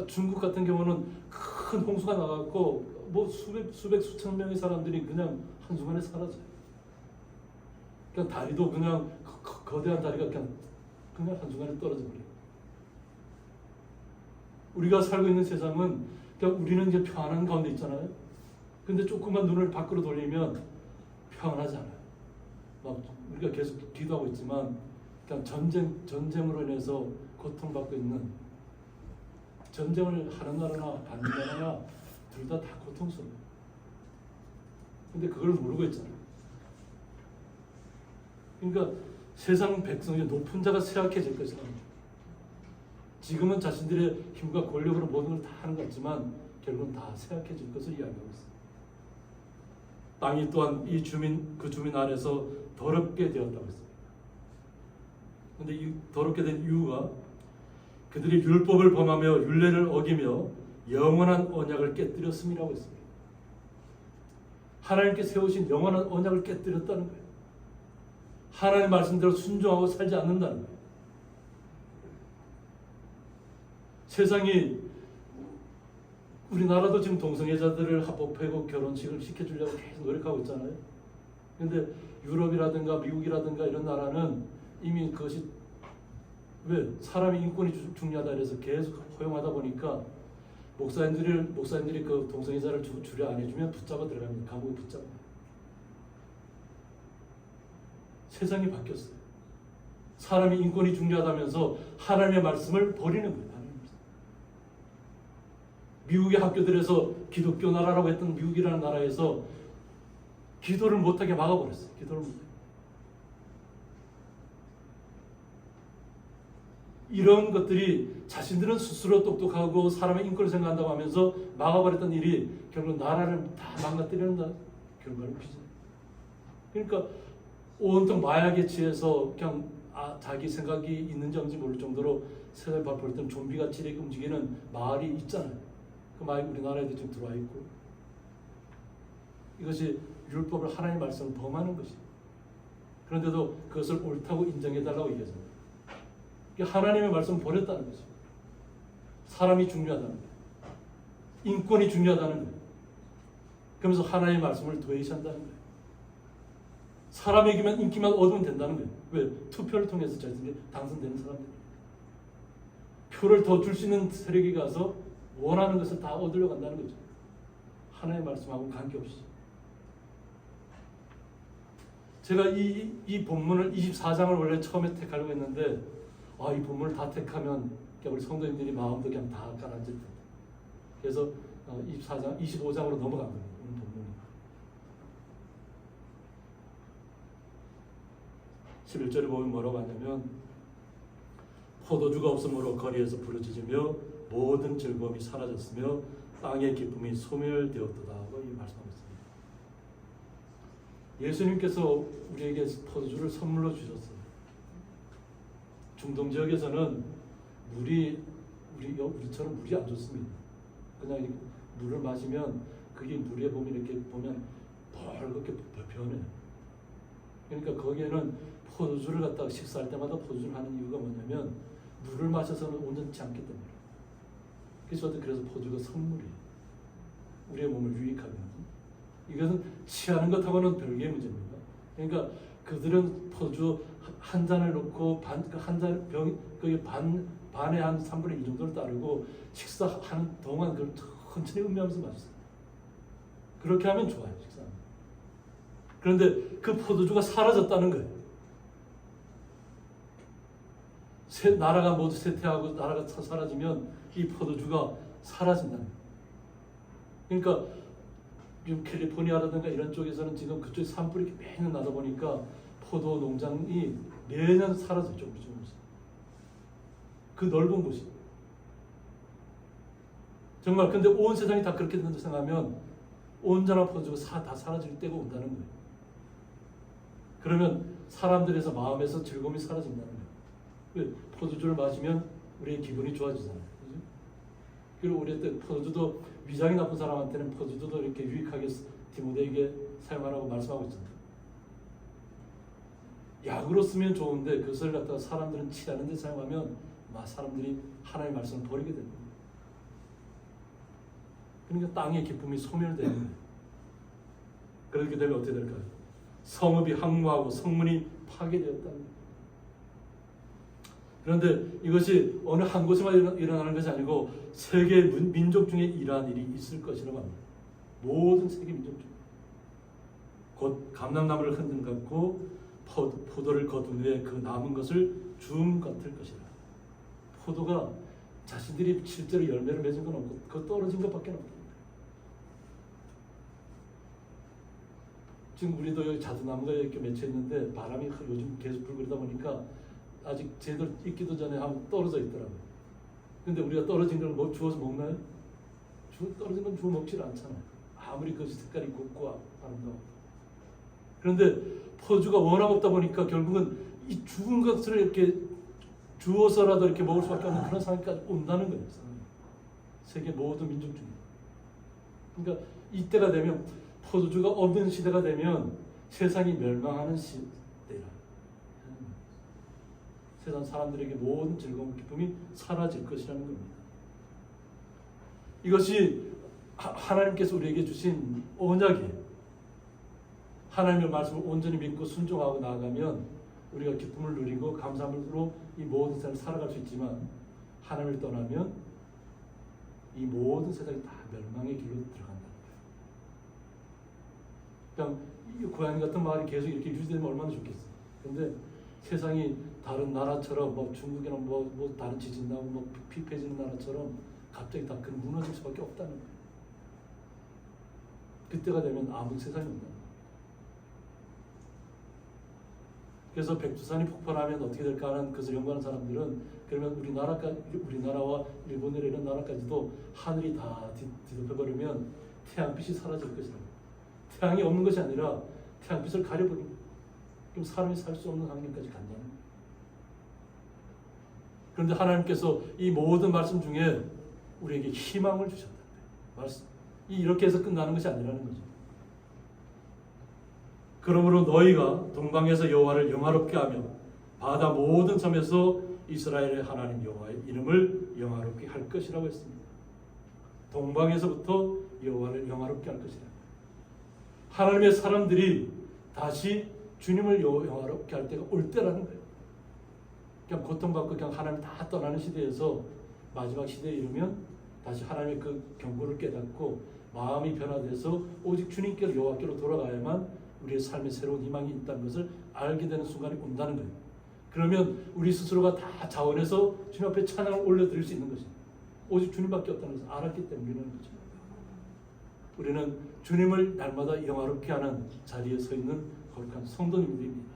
중국 같은 경우는 큰 홍수가 나갖고 뭐 수천 명의 사람들이 그냥 한순간에 사라져요. 그냥 다리도 그냥 거대한 다리가 그냥 한순간에 떨어져 버려요. 우리가 살고 있는 세상은 그냥 우리는 이제 평안한 가운데 있잖아요. 근데 조금만 눈을 밖으로 돌리면 평안하지 않아요. 막 우리가 계속 기도하고 있지만 그냥 전쟁으로 인해서 고통받고 있는, 전쟁을 하는 나라나 반는 나라나 둘 다 고통스러워요. 근데 그걸 모르고 있잖아요. 그러니까 세상 백성의 높은 자가 쇠약해질 것이다. 지금은 자신들의 힘과 권력으로 모든 걸 다 하는 것 같지만 결국은 다 쇠약해질 것을 이야기하고 있습니다. 땅이 또한 이 주민, 그 주민 안에서 더럽게 되었다고 했습니다. 그런데 이 더럽게 된 이유가 그들이 율법을 범하며 율례를 어기며 영원한 언약을 깨뜨렸음이라고 했습니다. 하나님께 세우신 영원한 언약을 깨뜨렸다는 거예요. 하나님의 말씀대로 순종하고 살지 않는다는 거예요. 세상이, 우리나라도 지금 동성애자들을 합법화하고 결혼식을 시켜주려고 계속 노력하고 있잖아요. 그런데 유럽이라든가 미국이라든가 이런 나라는 이미 그것이, 왜? 사람의 인권이 중요하다 해서 계속 허용하다 보니까 목사님들이 그 동성애자를 주례 안 해주면 붙잡아 들어갑니다. 감옥에 붙잡아. 세상이 바뀌었어요. 사람의 인권이 중요하다면서 하나님의 말씀을 버리는 거예요. 미국의 학교들에서 기독교 나라라고 했던 미국이라는 나라에서 기도를 못하게 막아버렸어요. 기도를 못하게. 이런 것들이 자신들은 스스로 똑똑하고 사람의 인권을 생각한다고 하면서 막아버렸던 일이 결국 나라를 다 망가뜨리는 결과를 빚어요. 그러니까 온통 마약에 취해서 그냥 자기 생각이 있는지 없는지 모를 정도로 세상에 발표했던 좀비같이 이렇게 움직이는 마을이 있잖아요. 그 마을이 우리나라에도 지금 들어와 있고, 이것이 율법을 하나님의 말씀을 범하는 것이에요. 그런데도 그것을 옳다고 인정해달라고 얘기하잖아요. 하나님의 말씀을 버렸다는 거죠. 사람이 중요하다는 거예요. 인권이 중요하다는 거예요. 그러면서 하나님의 말씀을 도외시한다는 거예요. 사람에게만 인기만 얻으면 된다는 거예요. 왜? 투표를 통해서 자신들이 당선되는 사람들. 표를 더 줄 수 있는 세력이 가서 원하는 것을 다 얻으려고 한다는 거죠. 하나님의 말씀하고 관계없이. 제가 이 본문을 24장을 원래 처음에 택하려고 했는데 이 본문을 다 택하면 우리 성도님들이 마음도 그냥 다 가라앉을 텐데. 그래서 25장으로 넘어간 거예요. 오늘 본문이. 11절에 보면 뭐라고 하냐면 포도주가 없으므로 거리에서 부르짖으며 모든 즐거움이 사라졌으며 땅의 기쁨이 소멸되었도다 하고 말씀하고 있습니다. 예수님께서 우리에게 포도주를 선물로 주셨어요. 중동 지역에서는 우리처럼 물이 안 좋습니다. 그냥 물을 마시면 그게 물에 보면 이렇게 보면 벌겋게 변해요. 그러니까 거기에는 포도주를 갖다가 식사할 때마다 포도주를 하는 이유가 뭐냐면 물을 마셔서는 온전치 않기 때문에. 그래서 포도주가 선물이에요. 우리의 몸을 유익하게 하는. 이것은 취하는 것하고는 별개의 문제입니다. 그러니까 그들은 포도주 한 잔을 넣고 거기 반에 한 3분의 1 정도를 따르고 식사하는 동안 그걸 천천히 음미하면서 마셨어요. 그렇게 하면 좋아요, 식사는. 그런데 그 포도주가 사라졌다는 거예요. 나라가 모두 쇠퇴하고 나라가 사라지면 이 포도주가 사라진다는 거예요. 그러니까 지금 캘리포니아라든가 이런 쪽에서는 지금 그쪽에 산불이 매년 나다 보니까 포도 농장이 매년 사라져요. 조금씩. 그 넓은 곳이. 정말 근데 온 세상이 다 그렇게 된다고 생각하면 온전한 포도주가 다 사라질 때가 온다는 거예요. 그러면 사람들에서 마음에서 즐거움이 사라진다는 거예요. 포도주를 마시면 우리의 기분이 좋아지잖아요. 그죠? 그리고 우리 때 포도주도 위장이 나쁜 사람한테는 포도주도 이렇게 유익하게 디모데에게 사용하라고 말씀하고 있잖아요. 약으로 쓰면 좋은데 그것을 갖다가 사람들은 취하는 데 사용하면 사람들이 하나님의 말씀을 버리게 됩니다. 그러니까 땅의 기쁨이 소멸되는 거예요. 그렇게 되면 어떻게 될까요? 성읍이 항무하고 성문이 파괴되었다는 거예요. 그런데 이것이 어느 한 곳에만 일어나는 것이 아니고 세계 민족 중에 이러한 일이 있을 것이라고 합니다. 모든 세계 민족 중. 곧 감람나무를 흔든 같고 포도를 거둔 후에 그 남은 것을 줌 같을 것이라. 포도가 자신들이 실제로 열매를 맺은 건 없고 그 떨어진 것밖에 없습니다. 지금 우리도 여기 자두나무가 이렇게 맺혀 있는데 바람이 요즘 계속 불고 그러다 보니까 아직 제대로 익기도 전에 한번 떨어져 있더라고요. 근데 우리가 떨어진 걸 뭐 주워서 먹나요? 떨어진 건 주워 먹질 않잖아요. 아무리 그 색깔이 곱고 아름다워. 그런데 포도주가 워낙 없다 보니까 결국은 이 죽은 것을 이렇게 주워서라도 이렇게 먹을 수밖에 없는 그런 상황까지 온다는 거예요. 세계 모든 민족 중에. 그러니까 이때가 되면 포도주가 없는 시대가 되면 세상이 멸망하는 시대라. 세상 사람들에게 모든 즐거움, 기쁨이 사라질 것이라는 겁니다. 이것이 하나님께서 우리에게 주신 언약이에요. 하나님의 말씀을 온전히 믿고 순종하고 나아가면 우리가 기쁨을 누리고 감사함으로 이 모든 세상을 살아갈 수 있지만 하나님을 떠나면 이 모든 세상이 다 멸망의 길로 들어간다는 거예요. 그냥 이 고양이 같은 말이 계속 이렇게 유지되면 얼마나 좋겠어요. 근데 세상이 다른 나라처럼 뭐 중국이나 뭐 다른 지진 나고 뭐 피폐해지는 나라처럼 갑자기 다 그 무너질 수밖에 없다는 거예요. 그때가 되면 아무 세상이 없는 거예요. 그래서 백두산이 폭발하면 어떻게 될까 하는 것을 연구하는 사람들은 그러면 우리나라와 일본이나 이런 나라까지도 하늘이 다 뒤덮여버리면 태양빛이 사라질 것이라고. 태양이 없는 것이 아니라 태양빛을 가려버리고 그럼 사람이 살 수 없는 환경까지 간다는 거예요. 그런데 하나님께서 이 모든 말씀 중에 우리에게 희망을 주셨다. 말씀. 이렇게 해서 끝나는 것이 아니라는 거죠. 그러므로 너희가 동방에서 여호와를 영화롭게 하며 바다 모든 섬에서 이스라엘의 하나님 여호와의 이름을 영화롭게 할 것이라고 했습니다. 동방에서부터 여호와를 영화롭게 할 것이라. 하나님의 사람들이 다시 주님을 영화롭게 할 때가 올 때라는 거예요. 그냥 고통받고 그냥 하나님 다 떠나는 시대에서 마지막 시대에 이르면 다시 하나님의 그 경고를 깨닫고 마음이 변화돼서 오직 주님께로 여호와께로 돌아가야만 우리의 삶에 새로운 희망이 있다는 것을 알게 되는 순간이 온다는 거예요. 그러면 우리 스스로가 다 자원해서 주님 앞에 찬양을 올려드릴 수 있는 것입니다. 오직 주님밖에 없다는 것을 알았기 때문이라는 거죠. 우리는 주님을 날마다 영화롭게 하는 자리에 서 있는 거룩한 성도님들입니다.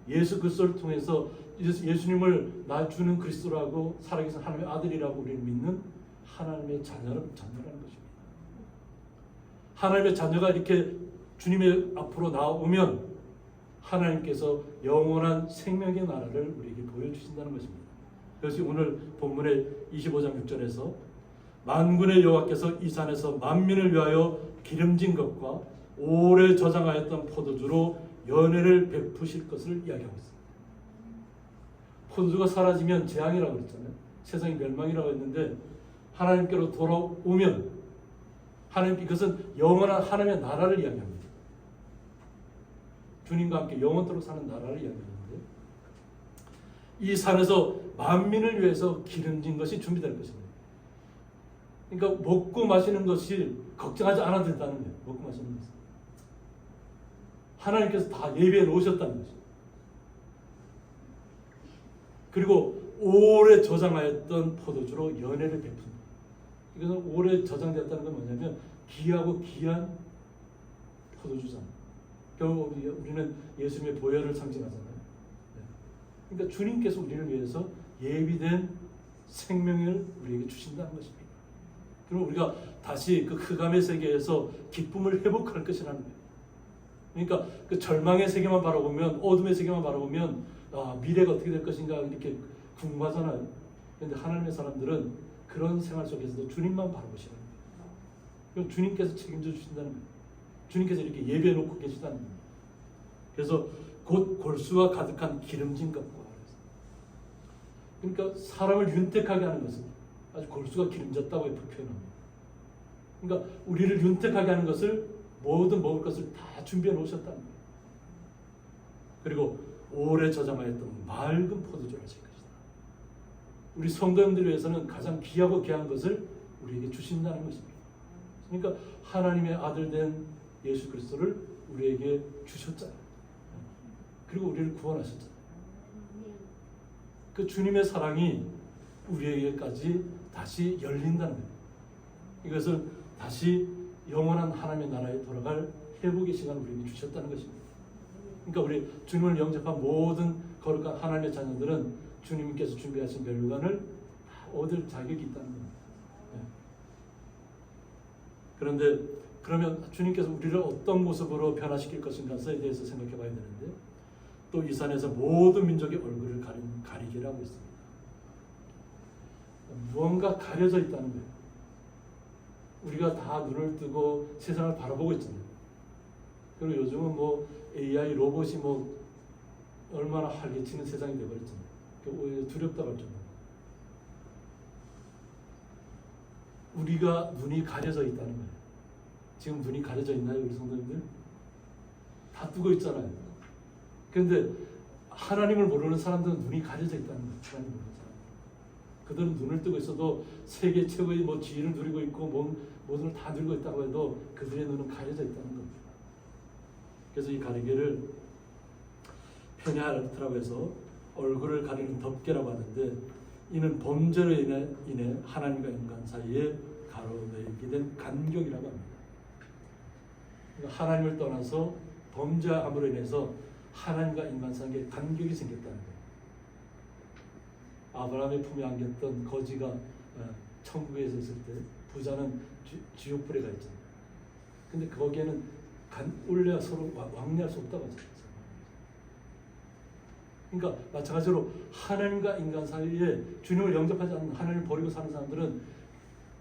예수 그리스도를 통해서 예수님을 나 주는 그리스도라고 살아계신 하나님의 아들이라고 우리를 믿는 하나님의 자녀라는 것입니다. 하나님의 자녀가 이렇게 주님의 앞으로 나오면 하나님께서 영원한 생명의 나라를 우리에게 보여주신다는 것입니다. 그래서 오늘 본문의 25장 6절에서 만군의 여호와께서 이 산에서 만민을 위하여 기름진 것과 오래 저장하였던 포도주로 연회를 베푸실 것을 이야기하고 있습니다. 포도주가 사라지면 재앙이라고 그랬잖아요. 세상이 멸망이라고 했는데 하나님께로 돌아오면 하나님 이것은 영원한 하나님의 나라를 이야기합니다. 주님과 함께 영원토록 사는 나라를 이야기하는데 이 산에서 만민을 위해서 기름진 것이 준비될 것입니다. 그러니까 먹고 마시는 것이 걱정하지 않아도 된다는 거예요. 먹고 마시는 것은 하나님께서 다 예비해 놓으셨다는 것이죠. 그리고 오래 저장하였던 포도주로 연회를 베푼다. 이것은 오래 저장되었다는 건 뭐냐면 귀하고 귀한 포도주잖아요. 결국 우리는 예수님의 보혈을 상징하잖아요. 그러니까 주님께서 우리를 위해서 예비된 생명을 우리에게 주신다는 것입니다. 그럼 우리가 다시 그 흑암의 세계에서 기쁨을 회복할 것이라는 거예요. 그러니까 그 절망의 세계만 바라보면 어둠의 세계만 바라보면 미래가 어떻게 될 것인가 이렇게 궁금하잖아요. 그런데 하나님의 사람들은 그런 생활 속에서도 주님만 바라보시는 거예요. 그럼 주님께서 책임져 주신다는 거예요. 주님께서 이렇게 예배해 놓고 계시다는 겁니다. 그래서 곧 골수가 가득한 기름진 것과 그러니까 사람을 윤택하게 하는 것은 아주 골수가 기름졌다고 표현합니다. 그러니까 우리를 윤택하게 하는 것을 모든 먹을 것을 다 준비해 놓으셨다는 거예요. 그리고 오래 저장하였던 맑은 포도주를 하실 것이다. 우리 성도님들을 위해서는 가장 귀하고 귀한 것을 우리에게 주신다는 것입니다. 그러니까 하나님의 아들 된 예수 그리스도를 우리에게 주셨잖아요. 그리고 우리를 구원하셨잖아요. 그 주님의 사랑이 우리에게까지 다시 열린다는 거예요. 이것은 다시 영원한 하나님의 나라에 돌아갈 회복의 시간을 우리에게 주셨다는 것입니다. 그러니까 우리 주님을 영접한 모든 거룩한 하나님의 자녀들은 주님께서 준비하신 멸류관을 다 얻을 자격이 있다는 겁니다. 네. 그런데 그러면 주님께서 우리를 어떤 모습으로 변화시킬 것인가에 대해서 생각해 봐야 되는데, 또 이 산에서 모든 민족의 얼굴을 가리기라고 했습니다. 무언가 가려져 있다는 거예요. 우리가 다 눈을 뜨고 세상을 바라보고 있잖아요. 그리고 요즘은 뭐 AI 로봇이 뭐 얼마나 활개치는 세상이 되어버렸잖아요. 오히려 두렵다고 할 정도로. 우리가 눈이 가려져 있다는 거예요. 지금 눈이 가려져 있나요, 우리 성도님들? 다 뜨고 있잖아요. 그런데 하나님을 모르는 사람들은 눈이 가려져 있다는 거예요. 하나님을 모르는 사람. 그들은 눈을 뜨고 있어도 세계 최고의 뭐 지위를 누리고 있고 모든 걸 다 누리고 있다고 해도 그들의 눈은 가려져 있다는 겁니다. 그래서 이 가리개를 페냐르트라고 해서 얼굴을 가리는 덮개라고 하는데, 이는 범죄로 인해 하나님과 인간 사이에 가로막게 된 간격이라고 합니다. 그러니까 하나님을 떠나서 범죄함으로 인해서 하나님과 인간 사이에 간격이 생겼다는 거예요. 아브라함의 품에 안겼던 거지가 천국에서 있을 때 부자는 지옥불에 가 있잖아요. 근데 거기에는 원래 서로 왕래할 수 없다고 하잖아요. 그러니까 마찬가지로 하나님과 인간 사이에 주님을 영접하지 않는, 하나님을 버리고 사는 사람들은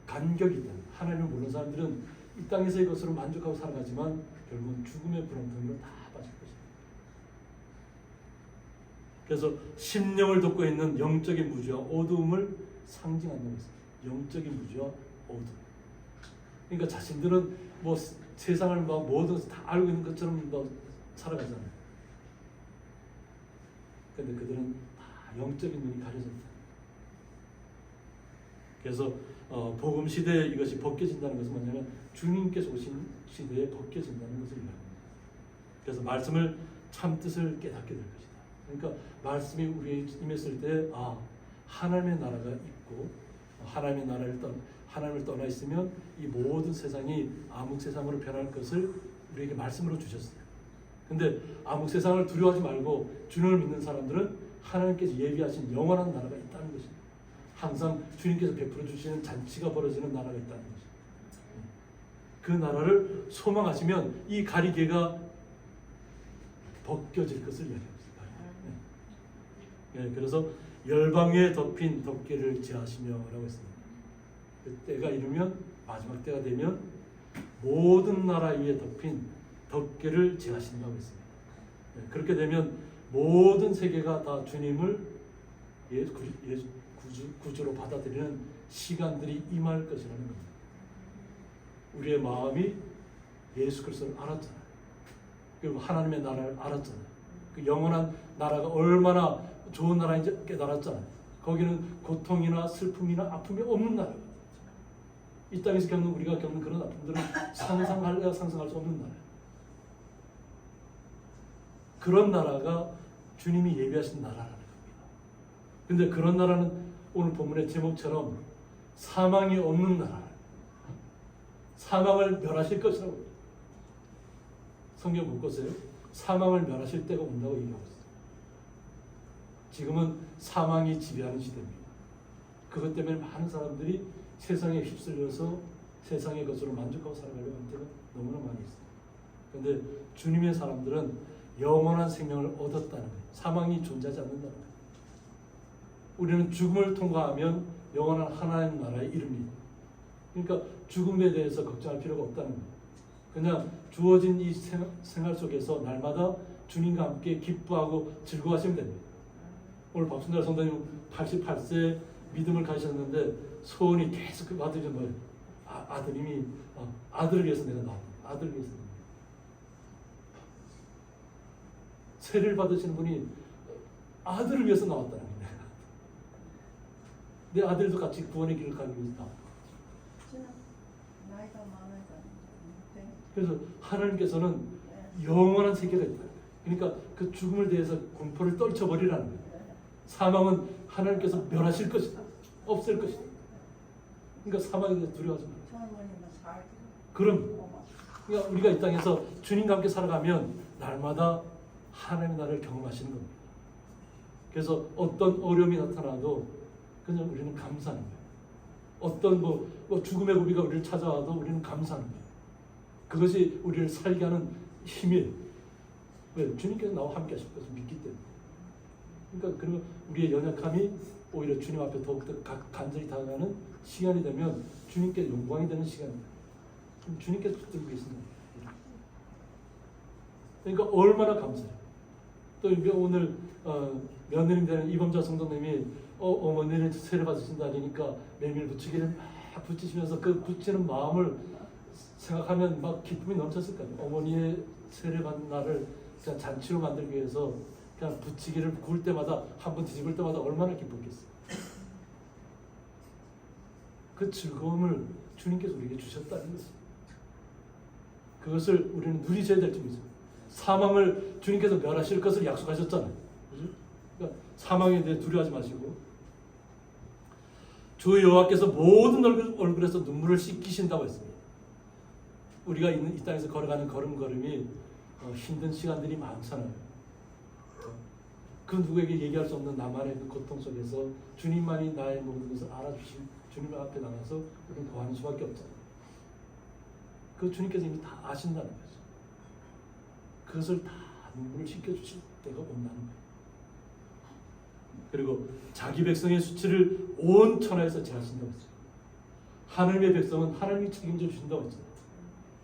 간격이 있다. 하나님을 모르는 사람들은 이 땅에서의 것으로 만족하고 살아가지만 결국은 죽음의 구렁텅이로 다 빠질 것입니다. 그래서 심령을 덮고 있는 영적인 무지와 어두움을 상징한다고 했습니다. 영적인 무지와 어두움. 그러니까 자신들은 뭐 세상을 막 모든 것을 다 알고 있는 것처럼 살아가잖아요. 근데 그들은 다 영적인 눈이 가려져 있다. 그래서 복음 시대에 이것이 벗겨진다는 것은 뭐냐면 주님께서 오신 시대에 벗겨진다는 것을 이야기합니다. 그래서 말씀을 참 뜻을 깨닫게 될 것이다. 그러니까 말씀이 우리에 임했을 때 하나님의 나라가 있고 하나님을 떠나 있으면 이 모든 세상이 암흑 세상으로 변할 것을 우리에게 말씀으로 주셨어요. 근데 암흑 세상을 두려워하지 말고 주님을 믿는 사람들은 하나님께서 예비하신 영원한 나라가 있다는 것입니다. 항상 주님께서 베풀어 주시는 잔치가 벌어지는 나라가 있다는 것입니다. 그 나라를 소망하시면 이 가리개가 벗겨질 것을 이야기합니다. 그래서 열방에 덮인 덮개를 제하시며라고 했습니다. 그 때가 이르면, 마지막 때가 되면 모든 나라 위에 덮인 덮개를 제하신다고 했습니다. 그렇게 되면 모든 세계가 다 주님을 구주로 받아들이는 시간들이 임할 것이라는 겁니다. 우리의 마음이 예수 그리스도를 알았잖아요. 그리고 하나님의 나라를 알았잖아요. 그 영원한 나라가 얼마나 좋은 나라인지 깨달았잖아요. 거기는 고통이나 슬픔이나 아픔이 없는 나라예요. 이 땅에서 우리가 겪는 그런 아픔들은 상상할 수 없는 나라예요. 그런 나라가 주님이 예비하신 나라라는 겁니다. 근데 그런 나라는 오늘 본문의 제목처럼 사망이 없는 나라, 사망을 멸하실 것이라고. 성경 곳곳에 사망을 멸하실 때가 온다고 얘기하고 있어요. 지금은 사망이 지배하는 시대입니다. 그것 때문에 많은 사람들이 세상에 휩쓸려서 세상의 것으로 만족하고 살아가려고 하는 때가 너무나 많이 있어요. 그런데 주님의 사람들은 영원한 생명을 얻었다는 거예요. 사망이 존재하지 않는다는 거예요. 우리는 죽음을 통과하면 영원한 하나님 나라에 이릅니다. 그러니까 죽음에 대해서 걱정할 필요가 없다는 거예요. 그냥 주어진 이 생활 속에서 날마다 주님과 함께 기뻐하고 즐거워하시면 됩니다. 오늘 박순달 성도님 88세 믿음을 가지셨는데 소원이 계속 그 아들이 뭐예요? 아드님이 아들을 위해서 내가 나왔다. 아들을 위해서. 세례를 받으시는 분이 아들을 위해서 나왔다는 거예요. 내 아들도 같이 구원의 길을 가기 위해서 나왔다. 나이가 많아서. 그래서 하나님께서는 영원한 세계가 있다. 그러니까 그 죽음을 대해서 공포를 떨쳐버리라는 거예요. 사망은 하나님께서 멸하실 것이다. 없을 것이다. 그러니까 사망에 대해 두려워하지 마라. 젊은이는 살기. 그럼 그러니까 우리가 이 땅에서 주님과 함께 살아가면 날마다 하나님의 나라를 경험하시는 겁니다. 그래서 어떤 어려움이 나타나도 그냥 우리는 감사하는 거예요. 어떤 뭐 죽음의 고비가 우리를 찾아와도 우리는 감사하는 거예요. 그것이 우리를 살게 하는 힘이에요. 왜? 주님께서 나와 함께 하실 것을 믿기 때문에. 그러니까 그러면 우리의 연약함이 오히려 주님 앞에 더욱더 간절히 다가가는 시간이 되면 주님께 영광이 되는 시간입니다. 주님께서 붙들고 계신다. 그러니까 얼마나 감사해요. 또 오늘 며느님 되는 이범자 성도님이 어머니를 세례 받으신다니까 메밀 부치기를 막 붙이시면서 그 붙이는 마음을 생각하면 막 기쁨이 넘쳤을 거예요. 어머니의 세례 받는 날을 그냥 잔치로 만들기 위해서 그냥 부치기를 구울 때마다 한 번 뒤집을 때마다 얼마나 기뻤겠어요. 그 즐거움을 주님께서 우리에게 주셨다는 것입니다. 그것을 우리는 누리셔야 될 점이죠. 사망을 주님께서 멸하실 것을 약속하셨잖아요. 그죠? 그러니까 사망에 대해 두려워하지 마시고 주 여호와께서 모든 얼굴에서 눈물을 씻기신다고 했습니다. 우리가 이 땅에서 걸어가는 걸음걸음이 힘든 시간들이 많잖아요. 그 누구에게 얘기할 수 없는 나만의 그 고통 속에서 주님만이 나의 모든 것을 알아주신 주님 앞에 나가서 우리는 고하는 수밖에 없잖아요. 그 주님께서 이미 다 아신다는 거죠. 그것을 다 눈물을 씻겨주실 때가 온다는 거예요. 그리고 자기 백성의 수치를 온 천하에서 제하신다고 했어요. 하나님의 백성은 하나님이 책임져 주신다고 했잖아요.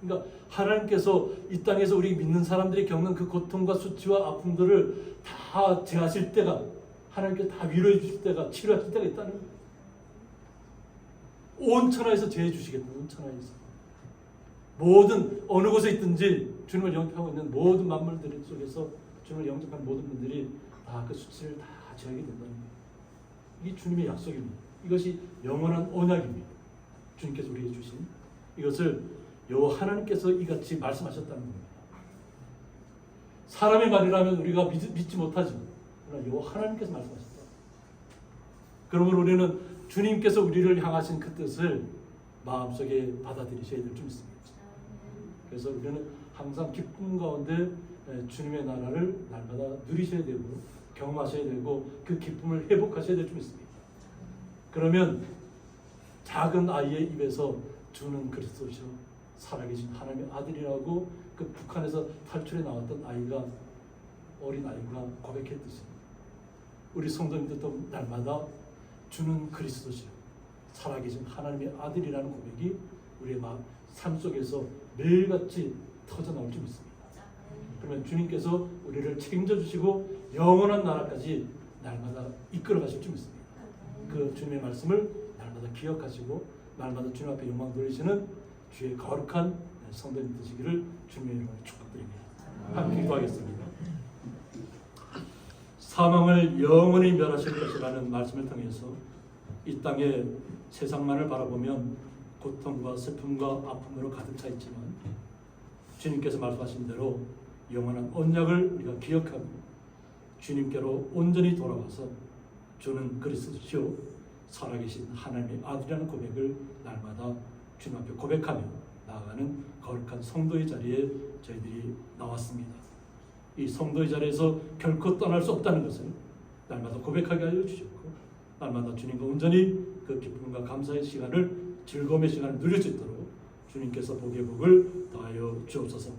그러니까 하나님께서 이 땅에서 우리 믿는 사람들이 겪는 그 고통과 수치와 아픔들을 다 제하실 때가, 하나님께서 다 위로해 주실 때가, 치료하실 때가 있다는 거예요. 온 천하에서 제해 주시겠다. 온 천하에서 모든 어느 곳에 있든지 주님을 영접하고 있는 모든 만물들 속에서 주님을 영접하는 모든 분들이 다 그 수치를 다 제하게 된다는 거예요. 이게 주님의 약속입니다. 이것이 영원한 언약입니다. 주님께서 우리에게 주신 이것을 여호와 하나님께서 이같이 말씀하셨다는 겁니다. 사람의 말이라면 우리가 믿지 못하지만 그러나 여호와 하나님께서 말씀하셨다. 그러므로 우리는 주님께서 우리를 향하신 그 뜻을 마음속에 받아들이셔야 될 줄 믿습니다. 그래서 우리는 항상 기쁨 가운데 주님의 나라를 날마다 누리셔야 되고 경험하셔야 되고 그 기쁨을 회복하셔야 될 줄 믿습니다. 그러면 작은 아이의 입에서 주는 그리스도시요 살아계신 하나님의 아들이라고 그 북한에서 탈출해 나왔던 아이가, 어린 아이가 고백했듯이 우리 성도님들도 날마다 주는 그리스도시요 살아계신 하나님의 아들이라는 고백이 우리의 삶 속에서 매일같이 터져나올 줄 믿습니다. 그러면 주님께서 우리를 책임져 주시고 영원한 나라까지 날마다 이끌어 가실 줄 믿습니다. 그 주님의 말씀을 날마다 기억하시고 날마다 주님 앞에 영광 돌리시는 주의 거룩한 성도님 되시기를 주님의 이름으로 축복드립니다. 함께 기도하겠습니다. 사망을 영원히 멸하실 것이라는 말씀을 통해서 이 땅의 세상만을 바라보면 고통과 슬픔과 아픔으로 가득 차 있지만 주님께서 말씀하신 대로 영원한 언약을 우리가 기억하고 주님께로 온전히 돌아와서 주는 그리스도시요 살아계신 하나님의 아들이라는 고백을 날마다 주님 앞에 고백하며 나아가는 거룩한 성도의 자리에 저희들이 나왔습니다. 이 성도의 자리에서 결코 떠날 수 없다는 것을 날마다 고백하게 하여 주셨고 날마다 주님과 온전히 그 기쁨과 감사의 시간을 즐거움의 시간을 누릴 수 있도록 주님께서 복의 복을 더하여 주옵소서.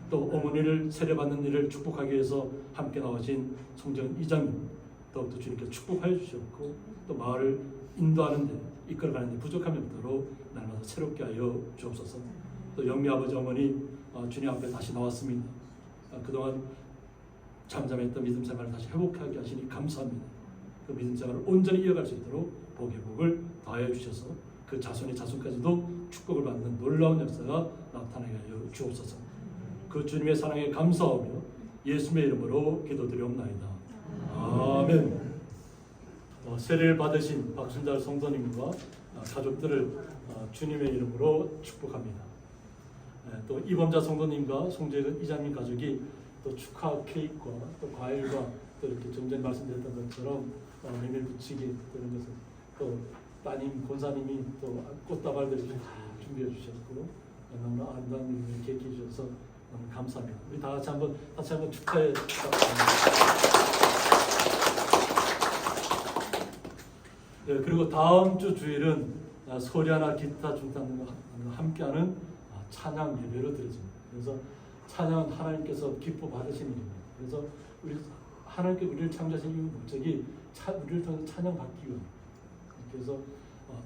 또 어머니를 세례받는 일을 축복하기 위해서 함께 나오신 송정 이장님 더욱더 주님께서 축복하여 주셨고 또 마을을 인도하는 데 이끌어가는 데 부족함이 없도록 날마다 새롭게 하여 주옵소서. 또 영미 아버지 어머니 주님 앞에 다시 나왔습니다. 그동안 잠잠했던 믿음 생활을 다시 회복하게 하시니 감사합니다. 그 믿음 생활을 온전히 이어갈 수 있도록 복의 복을 더하여 주셔서 그 자손의 자손까지도 축복을 받는 놀라운 역사가 나타나게 하여 주옵소서. 그 주님의 사랑에 감사하며 예수님의 이름으로 기도드리옵나이다. 아멘. 세례를 받으신 박순달 성도님과 가족들을 주님의 이름으로 축복합니다. 또 이범자 성도님과 송재근 이장님 가족이 또 축하 케이크와 또 과일과 또 이렇게 좀 전에 말씀드렸던 것처럼 메밀 부치기 이런 것을 또 따님 권사님이 또 꽃다발들을 준비해 주셨고 너무 아름다운 일을 계획해 주셔서 너무 감사합니다. 우리 다 같이 한번 축하해 주시기 네, 그리고 다음 주 주일은 소리하나 기타 중단과 함께하는 찬양 예배로 드려집니다. 그래서 찬양은 하나님께서 기뻐 받으시는 일입니다. 그래서 하나님께 우리를 창조하신 목적이 우리를 통해서 찬양받기 위함입니다. 그래서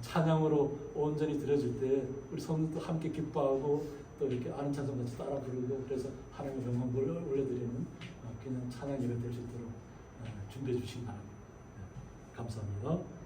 찬양으로 온전히 드려질 때 우리 성도도 함께 기뻐하고 또 이렇게 아는 찬송 같이 따라 부르고 그래서 하나님의 영광을 올려드리는 그냥 찬양 예배 될 수 있도록 준비해 주시기 바랍니다. 네, 감사합니다.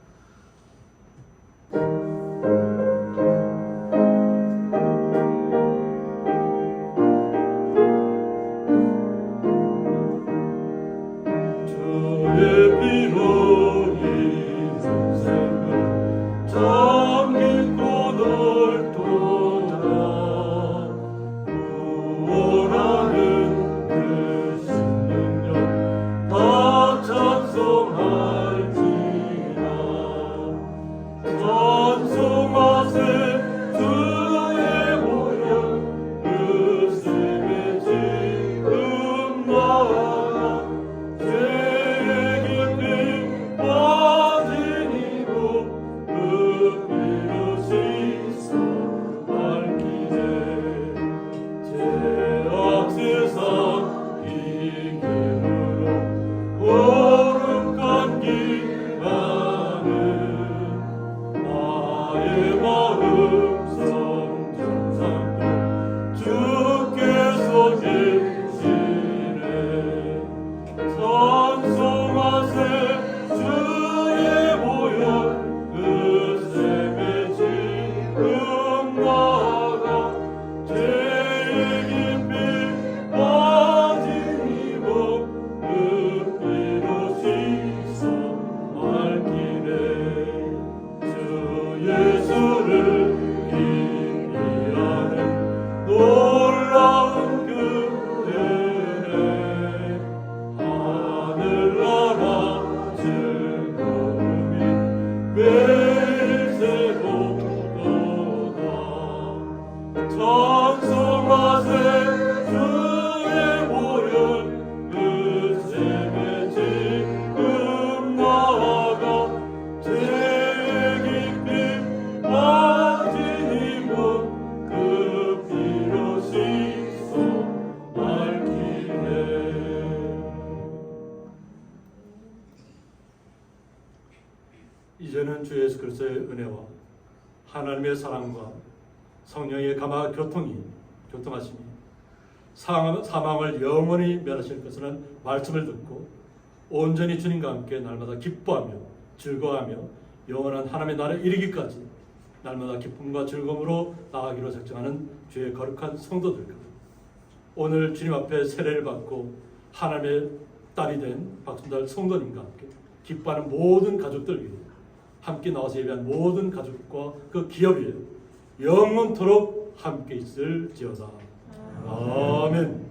이제는 주 예수 그리스도의 은혜와 하나님의 사랑과 성령의 감화 교통하심이 사망을 영원히 멸하실 것이라는 말씀을 듣고 온전히 주님과 함께 날마다 기뻐하며 즐거워하며 영원한 하나님의 나라에 이르기까지 날마다 기쁨과 즐거움으로 나아가기로 작정하는 주의 거룩한 성도들과 오늘 주님 앞에 세례를 받고 하나님의 딸이 된 박순달 성도님과 함께 기뻐하는 모든 가족들 위해 함께 나와서 예배한 모든 가족과 그 기업 위에 영원토록 함께 있을지어다. 아멘.